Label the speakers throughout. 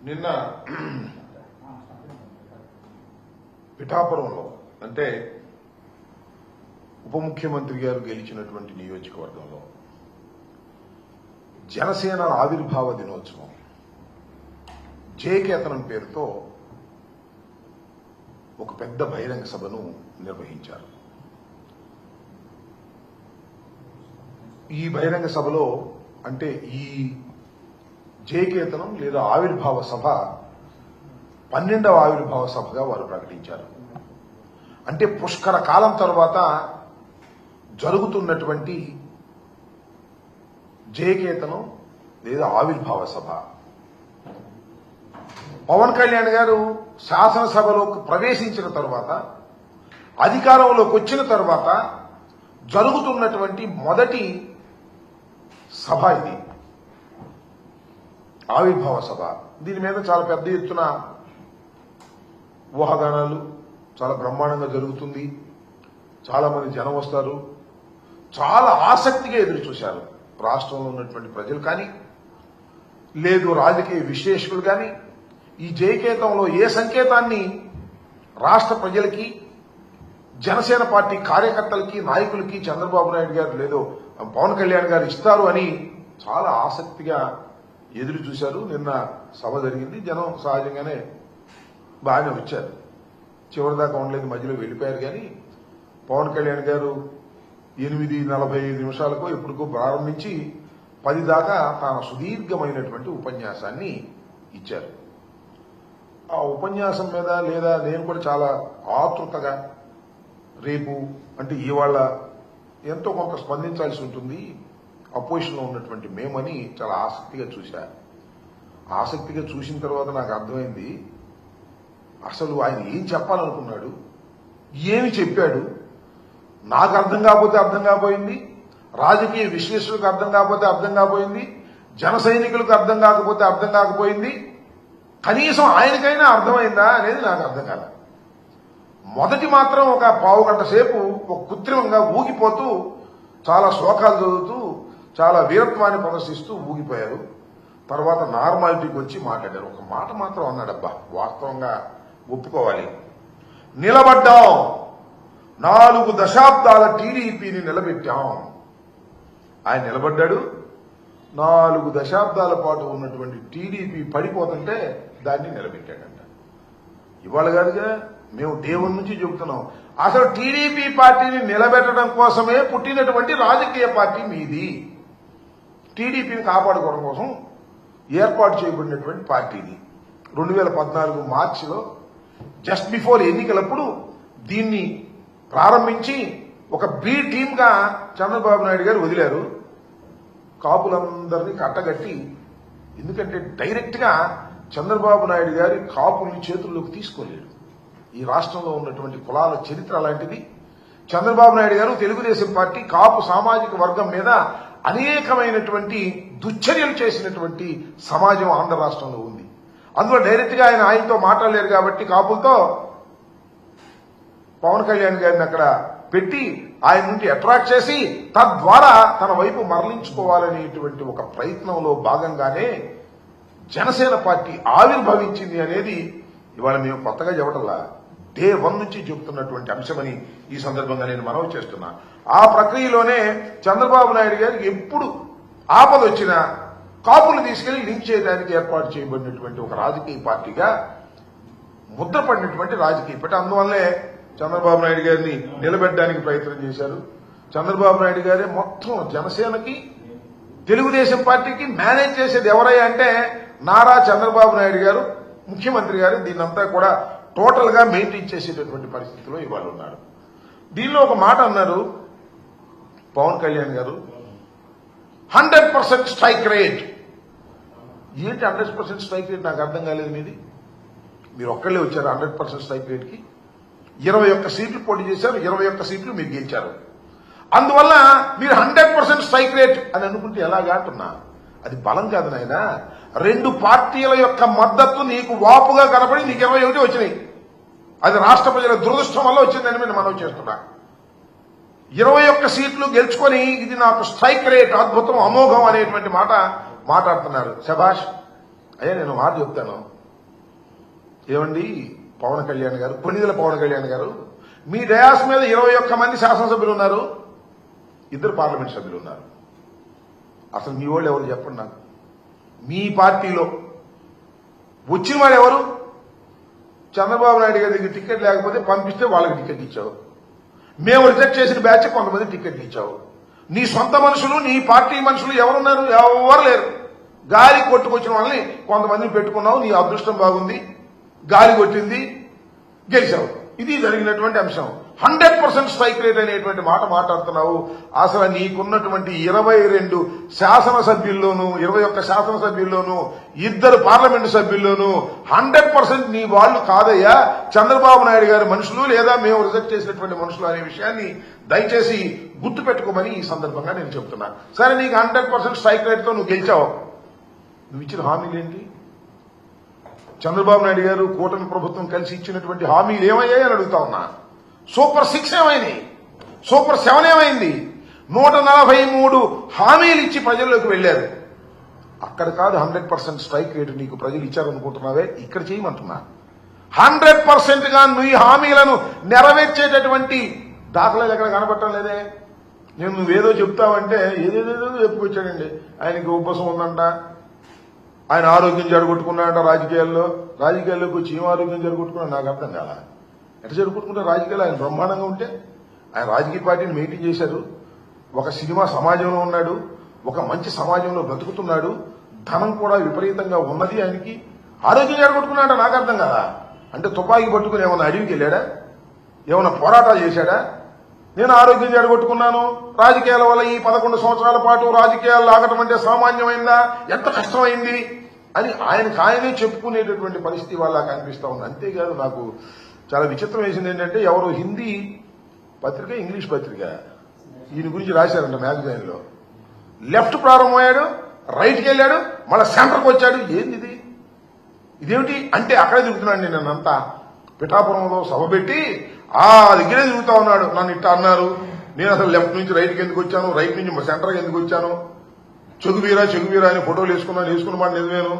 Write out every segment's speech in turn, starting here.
Speaker 1: నిన్న పిఠాపురంలో అంటే ఉప ముఖ్యమంత్రి గారు గెలిచినటువంటి నియోజకవర్గంలో జనసేన ఆవిర్భావ దినోత్సవం జయకేతనం పేరుతో ఒక పెద్ద బహిరంగ సభను నిర్వహించారు. ఈ బహిరంగ సభలో అంటే ఈ జయకేతనం లేదా ఆవిర్భావ సభ 12వ ఆవిర్భావ సభగా వారు ప్రకటించారు. అంటే పుష్కర కాలం తర్వాత జరుగుతున్నటువంటి జయకేతనం లేదా ఆవిర్భావ సభ. పవన్ కళ్యాణ్ గారు శాసనసభలోకి ప్రవేశించిన తర్వాత అధికారంలోకి వచ్చిన తర్వాత జరుగుతున్నటువంటి మొదటి సభ ఇది ఆవిర్భావ సభ. దీని మీద చాలా పెద్ద ఎత్తున ఊహాగానాలు, చాలా బ్రహ్మాండంగా జరుగుతుంది, చాలా మంది జనం వస్తారు, చాలా ఆసక్తిగా ఎదురు చూశారు రాష్ట్రంలో ఉన్నటువంటి ప్రజలు కానీ లేదు రాజకీయ విశ్లేషకులు కానీ. ఈ జయకేతంలో ఏ సంకేతాన్ని రాష్ట్ర ప్రజలకి, జనసేన పార్టీ కార్యకర్తలకి, నాయకులకి చంద్రబాబు నాయుడు గారు లేదో పవన్ కళ్యాణ్ గారు ఇస్తారు అని చాలా ఆసక్తిగా ఎదురు చూశారు. నిన్న సభ జరిగింది, జనం సహజంగానే బాగానే వచ్చారు. చివరిదాకా ఉండలేదు, మధ్యలో వెళ్ళిపోయారు. కానీ పవన్ కళ్యాణ్ గారు 8:45 నిమిషాలకు ఎప్పటికో ప్రారంభించి 10 దాకా తన సుదీర్ఘమైనటువంటి ఉపన్యాసాన్ని ఇచ్చారు. ఆ ఉపన్యాసం మీద లేదా నేను కూడా చాలా ఆతృతగా రేపు అంటే ఇవాళ ఎంతో కొంత స్పందించాల్సి ఉంటుంది అపోజిషన్లో ఉన్నటువంటి మేమని చాలా ఆసక్తిగా చూశా. ఆసక్తిగా చూసిన తర్వాత నాకు అర్థమైంది అసలు ఆయన ఏం చెప్పాలనుకున్నాడు, ఏమి చెప్పాడు, నాకు అర్థం కాకపోతే అర్థం కాపోయింది, రాజకీయ విశ్లేషకులకు అర్థం కాకపోతే అర్థం కాపోయింది, జన సైనికులకు అర్థం కాకపోతే అర్థం కాకపోయింది, కనీసం ఆయనకైనా అర్థమైందా అనేది నాకు అర్థం కాల. మొదటి మాత్రం ఒక పావు గంట సేపు ఒక కృత్రిమంగా ఊగిపోతూ చాలా శ్లోకాలు చదువుతూ చాలా వీరత్వాన్ని ప్రదర్శిస్తూ ఊగిపోయారు. తర్వాత నార్మాలిటీకి వచ్చి మాట్లాడారు. ఒక మాట మాత్రం అన్నాడబ్బా, వాస్తవంగా ఒప్పుకోవాలి, నిలబడ్డాం, 4 దశాబ్దాల టీడీపీని నిలబెట్టాం. ఆయన నిలబడ్డాడు. 4 దశాబ్దాల పాటు ఉన్నటువంటి టీడీపీ పడిపోతుంటే దాన్ని నిలబెట్టాడంట. ఇవాళ కాదుగా, మేము దేవుడి నుంచి చెబుతున్నాం. అసలు టీడీపీ పార్టీని నిలబెట్టడం కోసమే పుట్టినటువంటి రాజకీయ పార్టీ మీది. టీడీపీని కాపాడుకోవడం కోసం ఏర్పాటు చేయబడినటువంటి పార్టీది. 2014 మార్చిలో జస్ట్ బిఫోర్ ఎన్నికలప్పుడు దీన్ని ప్రారంభించి ఒక బి టీమ్గా చంద్రబాబు నాయుడు గారు వదిలారు. కాపులందరినీ కట్టగట్టి, ఎందుకంటే డైరెక్ట్గా చంద్రబాబు నాయుడు గారి కాపుల్ని చేతుల్లోకి తీసుకోలేడు. ఈ రాష్ట్రంలో ఉన్నటువంటి కులాల చరిత్ర అలాంటిది. చంద్రబాబు నాయుడు గారు తెలుగుదేశం పార్టీ కాపు సామాజిక వర్గం మీద అనేకమైనటువంటి దుశ్చర్యలు చేసినటువంటి సమాజం ఆంధ్ర రాష్ట్రంలో ఉంది. అందులో డైరెక్ట్గా ఆయనతో మాట్లాడలేరు కాబట్టి కాపులతో పవన్ కళ్యాణ్ గారిని అక్కడ పెట్టి ఆయన నుండి అట్రాక్ట్ చేసి తద్వారా తన వైపు మరలించుకోవాలనేటువంటి ఒక ప్రయత్నంలో భాగంగానే జనసేన పార్టీ ఆవిర్భవించింది అనేది ఇవాళ మేము కొత్తగా చెప్పటల్లా, డే 1 నుంచి చెబుతున్నటువంటి అంశమని ఈ సందర్భంగా నేను మనవి చేస్తున్నా. ఆ ప్రక్రియలోనే చంద్రబాబు నాయుడు గారికి ఎప్పుడు ఆపద వచ్చినా కాపులు తీసుకెళ్లి లింక్ చేయడానికి ఏర్పాటు చేయబడినటువంటి ఒక రాజకీయ పార్టీగా ముద్రపడినటువంటి రాజకీయ పార్టీ. అందువల్లే చంద్రబాబు నాయుడు గారిని నిలబెట్టడానికి ప్రయత్నం చేశారు. చంద్రబాబు నాయుడు గారే మొత్తం జనసేనకి తెలుగుదేశం పార్టీకి మేనేజ్ చేసేది ఎవరయ్యా అంటే నారా చంద్రబాబు నాయుడు గారు, ముఖ్యమంత్రి గారు దీన్నంతా కూడా టోటల్ గా మెయింటైన్ చేసేటటువంటి పరిస్థితిలో ఇవాళ ఉన్నారు. దీనిలో ఒక మాట అన్నారు పవన్ కళ్యాణ్ గారు, 100% స్ట్రైక్ రేట్. ఏంటి 100% స్ట్రైక్ రేట్? నాకు అర్థం కాలేదు. మీరు ఒక్కళ్ళే వచ్చారు 100% స్ట్రైక్ రేట్ కి. 21 సీట్లు పోటీ చేశారు, 21 సీట్లు మీరు గెలిచారు. అందువల్ల మీరు 100% స్ట్రైక్ రేట్ అని అనుకుంటే ఎలాగా అంటున్నా? అది బలం కాదు నాయన. 2 పార్టీల యొక్క మద్దతు నీకు వాపుగా కనపడి నీకు 21 వచ్చినాయి. అది రాష్ట్ర ప్రజల దురదృష్టం వల్ల వచ్చిందని నేను మనవి చేస్తున్నా. 21 సీట్లు గెలుచుకొని ఇది నాకు స్ట్రైక్ రేట్ అద్భుతం, అమోఘం అనేటువంటి మాట మాట్లాడుతున్నారు. శభాష్. అయ్యా నేను మాట చెప్తాను, ఏమండి పవన్ కళ్యాణ్ గారు, కొన్నిదల పవన్ కళ్యాణ్ గారు, మీ డయాస్ మీద 21 మంది శాసనసభ్యులు ఉన్నారు, 2 పార్లమెంట్ సభ్యులు ఉన్నారు. అసలు మీ వాళ్ళు ఎవరు చెప్పండి నాకు. మీ పార్టీలో వచ్చిన వాడు ఎవరు? చంద్రబాబు నాయుడు గారి దగ్గర టికెట్ లేకపోతే పంపిస్తే వాళ్ళకి టికెట్ ఇచ్చావు. మేము రిజెక్ట్ చేసిన బ్యాచ్ కొంతమంది టికెట్ ఇచ్చావు. నీ సొంత మనుషులు, నీ పార్టీ మనుషులు ఎవరున్నారు? ఎవరు లేరు. గాలి కొట్టుకొచ్చిన వాళ్ళని కొంతమందిని పెట్టుకున్నావు. నీ అదృష్టం బాగుంది, గాలి కొట్టింది, గెలిచావు. ఇది జరిగినటువంటి అంశం. 100% స్ట్రైక్ రేట్ అనేటువంటి మాట మాట్లాడుతున్నావు. అసలు నీకున్నటువంటి 22 శాసనసభ్యుల్లోనూ 21 శాసనసభ్యుల్లోనూ 2 పార్లమెంటు సభ్యుల్లోనూ 100% నీ వాళ్ళు కాదయ్యా చంద్రబాబు నాయుడు గారి మనుషులు, లేదా మేము రిజెక్ట్ చేసినటువంటి మనుషులు అనే విషయాన్ని దయచేసి గుర్తు పెట్టుకోమని ఈ సందర్భంగా నేను చెప్తున్నా. సరే, నీకు 100% స్ట్రైక్ రేట్ తో నువ్వు గెలిచావు. నువ్వు ఇచ్చిన హామీలేంటి? చంద్రబాబు నాయుడు గారు కూటమి ప్రభుత్వం కలిసి ఇచ్చినటువంటి హామీలు ఏమయ్యాయి అని అడుగుతా ఉన్నా. సూపర్ 6 ఏమైంది? సూపర్ 7 ఏమైంది? 143 హామీలు ఇచ్చి ప్రజల్లోకి వెళ్లారు. అక్కడ కాదు 100% స్ట్రైక్ రేటు నీకు ప్రజలు ఇచ్చారనుకుంటున్నావే, ఇక్కడ చేయమంటున్నా. 100% గా నువ్వు హామీలను నెరవేర్చేటటువంటి దాఖలాలు ఎక్కడ కనబడటం లేదే. నేను నువ్వేదో చెప్తావంటే ఏదేదేదో చెప్పుకొచ్చాడండి. ఆయనకి ఉపసం ఉందంట, ఆయన ఆరోగ్యం జరగొట్టుకున్నాడంట రాజకీయాల్లోకి వచ్చి ఏం ఆరోగ్యం జరగొట్టుకున్నాడు నాకు అర్థం కాల. ఎట్లా జరుగుతుంటే రాజకీయాలు ఆయన బ్రహ్మాండంగా ఉంటే ఆయన రాజకీయ పార్టీని మెయింటైన్ చేశారు. ఒక సినిమా సమాజంలో ఉన్నాడు, ఒక మంచి సమాజంలో బ్రతుకుతున్నాడు, ధనం కూడా విపరీతంగా ఉన్నది. ఆయనకి ఆరోగ్యం జరగొట్టుకున్నాడ నాకు అర్థం కదా. అంటే తుపాకీ పట్టుకుని ఏమన్నా అడవికి వెళ్ళాడా? ఏమన్నా పోరాటాలు చేశాడా? నేను ఆరోగ్యం జరగొట్టుకున్నాను, రాజకీయాల వల్ల ఈ 11 సంవత్సరాల పాటు రాజకీయాలు లాగటం అంటే సామాన్యమైందా, ఎంత కష్టమైంది అని ఆయనే చెప్పుకునేటటువంటి పరిస్థితి వాళ్ళ కనిపిస్తా ఉంది. అంతేకాదు నాకు చాలా విచిత్రం వేసింది ఏంటంటే, ఎవరో హిందీ పత్రిక, ఇంగ్లీష్ పత్రిక ఈయన గురించి రాశారంట మ్యాగజైన్ లో. లెఫ్ట్ ప్రారంభమయ్యాడు, రైట్కి వెళ్ళాడు, మళ్ళీ సెంటర్కి వచ్చాడు. ఏంది ఇది? ఇదేమిటి అంటే అక్కడే తిరుగుతున్నాడు. నేనంతా పిఠాపురంలో సభ పెట్టి ఆ దగ్గరే తిరుగుతా ఉన్నాడు. నన్ను ఇట్లా అన్నారు, నేను అసలు లెఫ్ట్ నుంచి రైట్కి ఎందుకు వచ్చాను, రైట్ నుంచి సెంటర్కి ఎందుకు వచ్చాను, చెగువీరా అని ఫోటోలు వేసుకున్న మాట నిజమేను.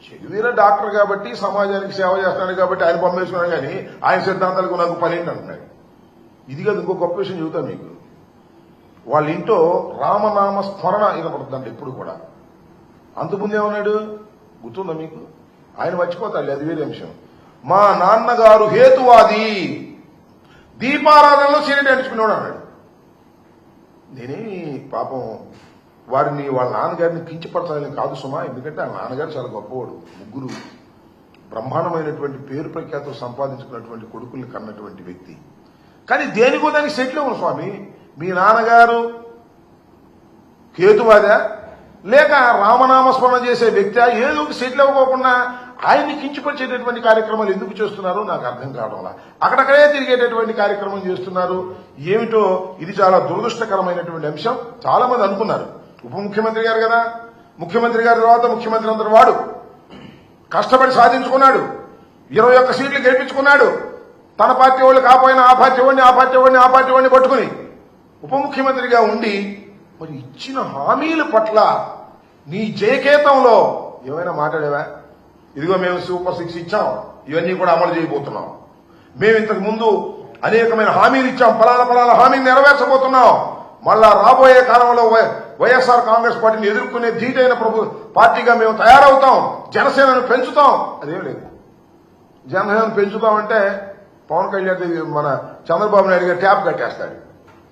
Speaker 1: చెగువీరా డాక్టర్ కాబట్టి, సమాజానికి సేవ చేస్తున్నాడు కాబట్టి ఆయన పంపేసుకున్నాడు, కానీ ఆయన సిద్ధాంతాలకు నాకు పనేంటి అంటున్నాడు. ఇది కాదు, ఇంకో గొప్ప విషయం చెబుతాను మీకు. వాళ్ళ ఇంట్లో రామనామ స్మరణ వినపడుతుందంట ఎప్పుడు కూడా. అంతకుముందేమన్నాడు గుర్తుందా మీకు? ఆయన మర్చిపోతాడు, అది వేరే అంశం. మా నాన్నగారు హేతువాది, దీపారాధనలో సీరియట్ అంటించుకున్నాడు అన్నాడు. నేనేమి పాపం వారిని వాళ్ళ నాన్నగారిని కించపరచాలని కాదు సుమా, ఎందుకంటే ఆ నాన్నగారు చాలా గొప్పవాడు. 3 బ్రహ్మాండమైనటువంటి పేరు ప్రఖ్యాతులు సంపాదించుకున్నటువంటి కొడుకుల్ని కన్నటువంటి వ్యక్తి. కానీ దేనికో దానికి సెటిల్ అవ్వను స్వామి. మీ నాన్నగారు హేతువాదా లేక రామనామస్మరణ చేసే వ్యక్తి ఏదో సెటిల్ అవ్వకోకుండా ఆయన్ని కించపరిచేటటువంటి కార్యక్రమాలు ఎందుకు చేస్తున్నారో నాకు అర్థం కావడంలా. అక్కడక్కడే తిరిగేటటువంటి కార్యక్రమం చేస్తున్నారు. ఏమిటో ఇది చాలా దురదృష్టకరమైనటువంటి అంశం. చాలా మంది అనుకున్నారు ఉప ముఖ్యమంత్రి గారు కదా, ముఖ్యమంత్రి గారి తర్వాత ముఖ్యమంత్రి అందరు వాడు కష్టపడి సాధించుకున్నాడు, 21 సీట్లు గెలిపించుకున్నాడు. తన పార్టీ వాళ్ళు కాపోయినా ఆ పార్టీ వాడిని పట్టుకుని ఉప ముఖ్యమంత్రిగా ఉండి మరి ఇచ్చిన హామీల పట్ల నీ జయకేతంలో ఏమైనా మాట్లాడేవా? ఇదిగో మేము సూపర్ 6 ఇచ్చాం, ఇవన్నీ కూడా అమలు చేయబోతున్నాం. మేము ఇంతకు ముందు అనేకమైన హామీలు ఇచ్చాం, ఫలాల హామీని నెరవేర్చబోతున్నాం. మళ్ళా రాబోయే కాలంలో వైఎస్ఆర్ కాంగ్రెస్ పార్టీని ఎదుర్కొనే ధీటైన పార్టీగా మేము తయారవుతాం, జనసేనను పెంచుతాం. అదేం లేదు. జనసేనను పెంచుతామంటే పవన్ కళ్యాణ్ మన చంద్రబాబు నాయుడు గారు ట్యాప్ కట్టేస్తాడు.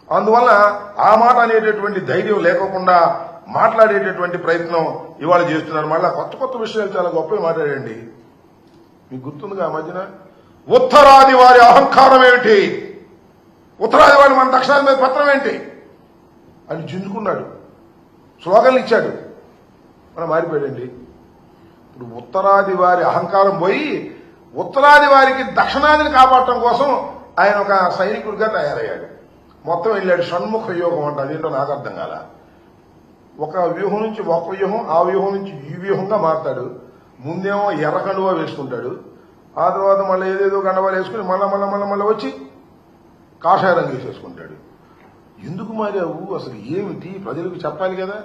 Speaker 1: అందువల్ల ఆ మాట అనేటటువంటి ధైర్యం లేకోకుండా మాట్లాడేటటువంటి ప్రయత్నం ఇవాళ చేస్తున్నారు. మళ్ళా కొత్త విషయాలు చాలా గొప్పగా మాట్లాడండి. మీకు గుర్తుందిగా ఆ మధ్యన ఉత్తరాది వారి అహంకారం ఏమిటి, ఉత్తరాది వారి మన దక్షిణాది మీద పత్రం ఏంటి అని చిందుకున్నాడు, స్లోగన్లు ఇచ్చాడు. మనం మారిపోయాడండి. ఇప్పుడు ఉత్తరాది వారి అహంకారం పోయి ఉత్తరాది వారికి దక్షిణాదిని కాపాడటం కోసం ఆయన ఒక సైనికుడిగా తయారయ్యాడు. మొత్తం వెళ్ళాడు. షణ్ముఖ వ్యూహం అంట, అదేంటో నాకు అర్థం కాల. ఒక వ్యూహం నుంచి ఒక వ్యూహం, ఆ వ్యూహం నుంచి ఈ వ్యూహంగా మారుతాడు. ముందేమో ఎర్ర కండువా వేసుకుంటాడు, ఆ తర్వాత మళ్ళీ ఏదేదో కండవాలు వేసుకుని మళ్ళా వచ్చి కాషాయ రంగు వేసేసుకుంటాడు. ఎందుకు మారావు అసలు ఏమిటి ప్రజలకు చెప్పాలి కదా,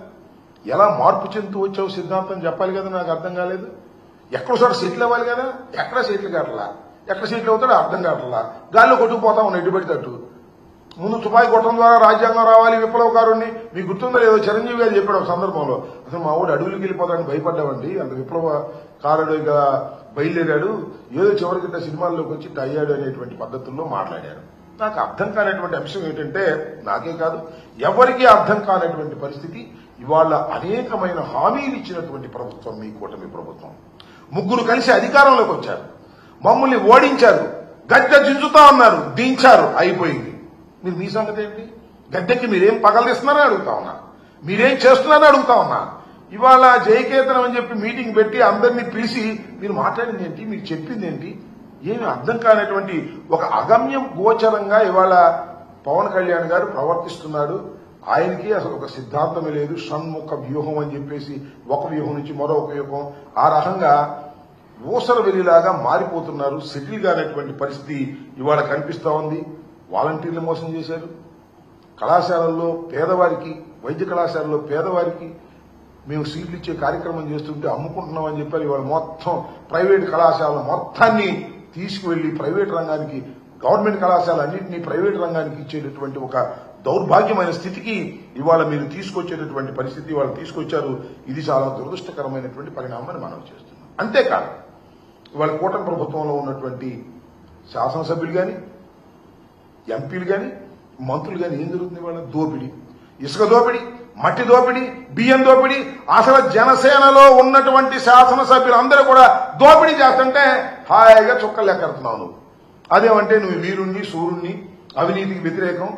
Speaker 1: ఎలా మార్పు చెందుతూ వచ్చావు సిద్ధాంతం చెప్పాలి కదా, నాకు అర్థం కాలేదు. ఎక్కడ చోట సెటిల్ అవ్వాలి కదా, ఎక్కడ సెటిల్ కావట్లా, ఎక్కడ సెటిల్ అవుతాడో అర్థం కావట్లా, గాల్లో కొట్టుకుపోతా ఉన్న ఎటు పెడితట్టు. ముందు తుపాకీ కొట్టడం ద్వారా రాజ్యాంగం రావాలి, విప్లవకారుణ్ణి. మీకు గుర్తుందో లేదో చిరంజీవి గారు చెప్పాడు ఒక సందర్భంలో, అసలు మా వాడు అడవులకి వెళ్ళిపోతాడని భయపడ్డామండి, అంత విప్లవకారుడిగా బయలుదేరాడు, ఏదో చివరికింత సినిమాల్లోకి వచ్చి అయ్యాడు అనేటువంటి పద్ధతుల్లో మాట్లాడారు. నాకు అర్థం కానటువంటి అంశం ఏంటంటే, నాకే కాదు ఎవరికీ అర్థం కానటువంటి పరిస్థితి, ఇవాళ అనేకమైన హామీలు ఇచ్చినటువంటి ప్రభుత్వం మీ కూటమి ప్రభుత్వం. ముగ్గురు కలిసి అధికారంలోకి వచ్చారు, మమ్మల్ని ఓడించారు, గద్దె దించుతా ఉన్నారు, దించారు, అయిపోయింది. మీరు మీ సంగతి ఏంటి? గద్దెకి మీరేం పగలదిస్తున్నారని అడుగుతా ఉన్నా, మీరేం చేస్తున్నారని అడుగుతా ఉన్నా. ఇవాళ జయకేతనం అని చెప్పి మీటింగ్ పెట్టి అందరినీ పిలిచి మీరు మాట్లాడింది ఏంటి, మీరు చెప్పింది ఏంటి, ఏమి అర్థం కానటువంటి ఒక అగమ్యం గోచరంగా ఇవాళ పవన్ కళ్యాణ్ గారు ప్రవర్తిస్తున్నాడు. ఆయనకి అసలు ఒక సిద్ధాంతమే లేదు, షణ్ముఖ వ్యూహం అని చెప్పేసి ఒక వ్యూహం నుంచి మరొక వ్యూహం, ఆ రకంగా ఊసర వెలిలాగా మారిపోతున్నారు. సెటిల్ కానటువంటి పరిస్థితి ఇవాళ కనిపిస్తా ఉంది. వాలంటీర్లు మోసం చేశారు, కళాశాలల్లో పేదవారికి, వైద్య కళాశాలలో పేదవారికి మేము సీట్లు ఇచ్చే కార్యక్రమం చేస్తుంటే అమ్ముకుంటున్నామని చెప్పారు. ఇవాళ మొత్తం ప్రైవేట్ కళాశాల మొత్తాన్ని తీసుకువెళ్లి ప్రైవేట్ రంగానికి, గవర్నమెంట్ కళాశాల అన్నింటినీ ప్రైవేట్ రంగానికి ఇచ్చేటటువంటి ఒక దౌర్భాగ్యమైన స్థితికి ఇవాళ మీరు తీసుకొచ్చేటటువంటి పరిస్థితి ఇవాళ తీసుకొచ్చారు. ఇది చాలా దురదృష్టకరమైనటువంటి పరిణామాన్ని మనం చేస్తున్నాం. అంతేకాదు ఇవాళ కూటమి ప్రభుత్వంలో ఉన్నటువంటి శాసనసభ్యులు కానీ, ఎంపీలు కానీ, మంత్రులు కానీ ఏం జరుగుతుంది? వాళ్ళ దోపిడీ, ఇసుక దోపిడీ, మట్టి దోపిడీ, బియ్యం దోపిడీ. అసలు జనసేనలో ఉన్నటువంటి శాసనసభ్యులందరూ కూడా దోపిడీ చేస్తుంటే హాయిగా చుక్కలు లెక్కెడుతున్నావు నువ్వు. అదేమంటే నువ్వు వీరుణ్ణి, సూర్యుణ్ణి, అవినీతికి వ్యతిరేకం,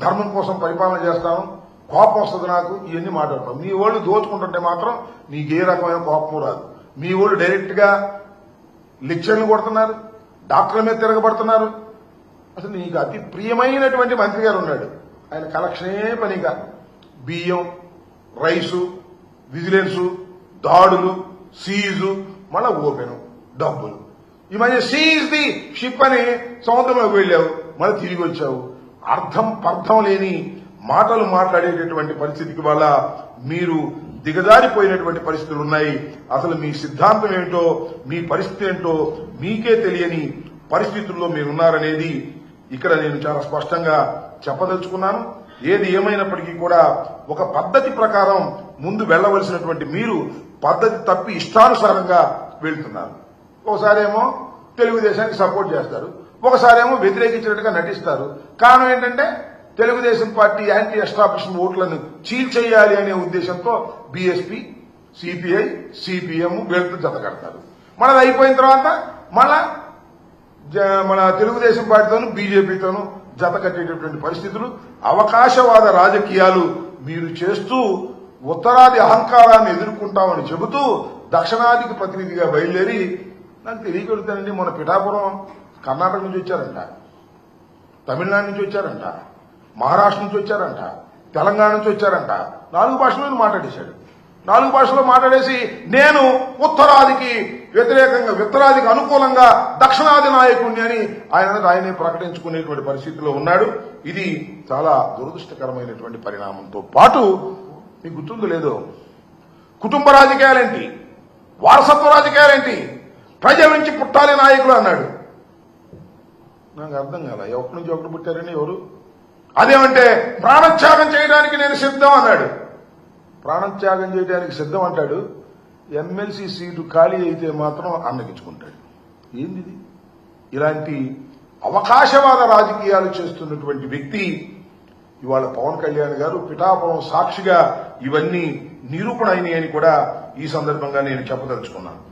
Speaker 1: ధర్మం కోసం పరిపాలన చేస్తాను, కోపం వస్తుంది నాకు, ఇవన్నీ మాట్లాడతాం. మీ వాళ్ళు దోచుకుంటుంటే మాత్రం నీకు ఏ రకమైన కోపం రాదు. మీ వాళ్ళు డైరెక్ట్ గా లెక్చర్లు కొడుతున్నారు, డాక్టర్ల మీద తిరగబడుతున్నారు. అసలు నీకు అతి ప్రియమైనటువంటి మంత్రి గారు ఉన్నాడు, ఆయన కలెక్షనే పనిగా బియ్యం, రైసు, విజిలెన్సు, దాడులు, సీజు, మళ్ళా ఓపెను, డబ్బులు. ఈ మధ్య సీజ్ ది షిప్ అని సముద్రంలోకి వెళ్ళావు, మళ్ళీ తిరిగి వచ్చావు. అర్థం పర్థం లేని మాటలు మాట్లాడేటటువంటి పరిస్థితికి వల్ల మీరు దిగజారిపోయినటువంటి పరిస్థితులు ఉన్నాయి. అసలు మీ సిద్ధాంతం ఏంటో, మీ పరిస్థితి ఏంటో మీకే తెలియని పరిస్థితుల్లో మీరున్నారనేది ఇక్కడ నేను చాలా స్పష్టంగా చెప్పదలుచుకున్నాను. ఏది ఏమైనప్పటికీ కూడా ఒక పద్ధతి ప్రకారం ముందు వెళ్లవలసినటువంటి మీరు పద్ధతి తప్పి ఇష్టానుసారంగా వెళ్తున్నారు. ఒకసారేమో తెలుగుదేశానికి సపోర్ట్ చేస్తారు, ఒకసారేమో వ్యతిరేకించినట్టుగా నటిస్తారు. కారణం ఏంటంటే తెలుగుదేశం పార్టీ యాంటీ ఎస్టాబ్లిష్మెంట్ ఓట్లను చీల్చేయాలి అనే ఉద్దేశంతో బీఎస్పీ, సిపిఐ, సిపిఎం వీళ్ళతో జతకడతారు. మనది అయిపోయిన తర్వాత మళ్ళా మన తెలుగుదేశం పార్టీతోనూ బీజేపీతోనూ జత కట్టేటటువంటి పరిస్థితులు, అవకాశవాద రాజకీయాలు మీరు చేస్తూ ఉత్తరాది అహంకారాన్ని ఎదుర్కొంటామని చెబుతూ దక్షిణాదికి ప్రతినిధిగా బయలుదేరి, నాకు తెలియగలుగుతానండి, మన పిఠాపురం కర్ణాటక నుంచి వచ్చారంట, తమిళనాడు నుంచి వచ్చారంట, మహారాష్ట్ర నుంచి వచ్చారంట, తెలంగాణ నుంచి వచ్చారంట, 4 భాషల్లో మాట్లాడేశాడు. 4 భాషల్లో మాట్లాడేసి నేను ఉత్తరాదికి వ్యతిరేకంగా, ఉత్తరాదికి అనుకూలంగా దక్షిణాది నాయకుడిని అని ఆయనే ప్రకటించుకునేటువంటి పరిస్థితిలో ఉన్నాడు. ఇది చాలా దురదృష్టకరమైనటువంటి పరిణామంతో పాటు మీకు గుర్తుందో లేదో, కుటుంబ రాజకీయాలేంటి, వారసత్వ రాజకీయాలేంటి, ప్రజల నుంచి పుట్టాలి నాయకులు అన్నాడు. నాకు అర్థం కాల, ఎక్కడి నుంచి ఒకటి పుట్టారని ఎవరు? అదేమంటే ప్రాణత్యాగం చేయడానికి నేను సిద్ధం అన్నాడు. ప్రాణత్యాగం చేయడానికి సిద్ధం అంటాడు, ఎమ్మెల్సీ సీటు ఖాళీ అయితే మాత్రం అన్నగించుకుంటాడు. ఏంది ఇలాంటి అవకాశవాద రాజకీయాలు చేస్తున్నటువంటి వ్యక్తి ఇవాళ పవన్ కళ్యాణ్ గారు. పిఠాపురం సాక్షిగా ఇవన్నీ నిరూపణ అయినాయని కూడా ఈ సందర్భంగా నేను చెప్పదలుచుకున్నాను.